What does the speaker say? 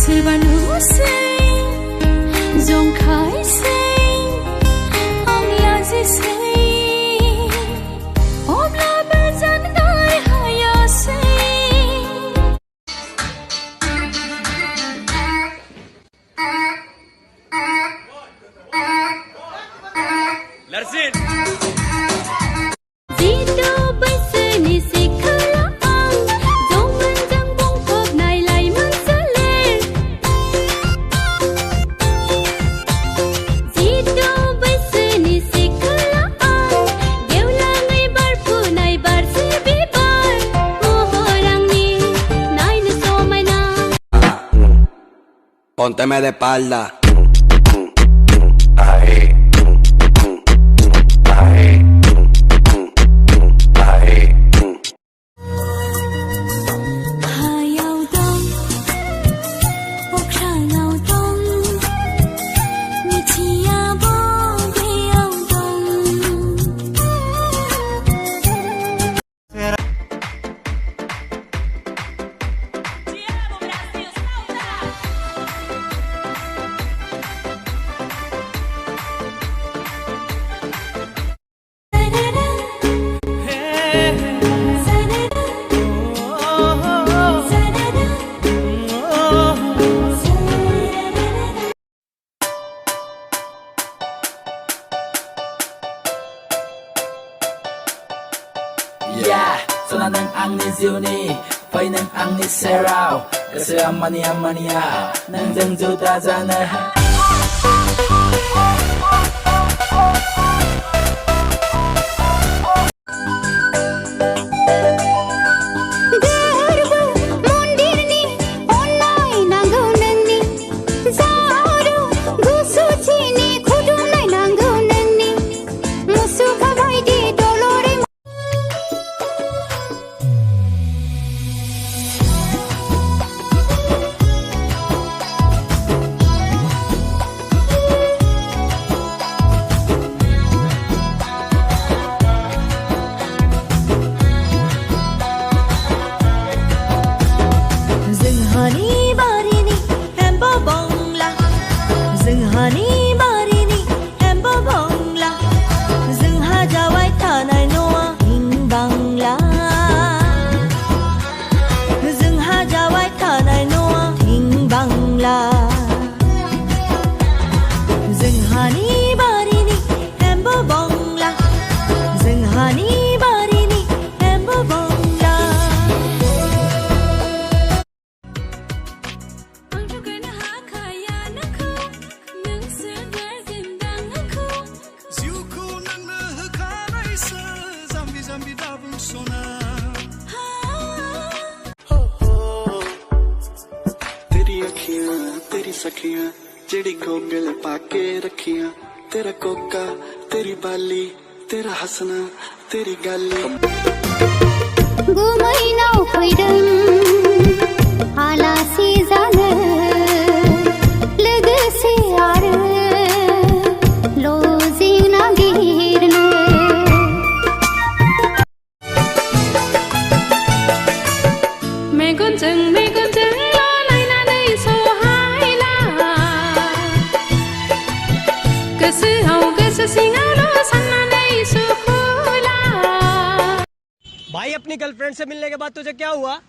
सोरबा नुसै जंखायसै आं लाजिसै अब्लाबो जानगार हायासै Larsin जिदु बैसोनि सिख्ला आं जौमोनजों बुंफबनाय लाइमोन सोलेर जिदु बैसोनि सिख्ला आं गेवलाङै बारफुनाय बारसे बिबार महर आंनि नायनो समायना Pónteme de espalda. हायाव दं अख्राङाव दं मिथिया बबेयाव दं Yeah, so na nang ang ni Zuni, fay nang ang ni Sarah, kasi amania nang dang juta jana. तेरी सखियां चिड़ी गोगल पाके रखियां तेरा कोका तेरी बाली तेरा हंसना तेरी गाली गुमैनाव फैदों आलासि जानो लोगोसे आरो लजिं नागिरनो मेगनजों भाई अपनी गर्लफ्रेंड से मिलने के बाद तुझे क्या हुआ?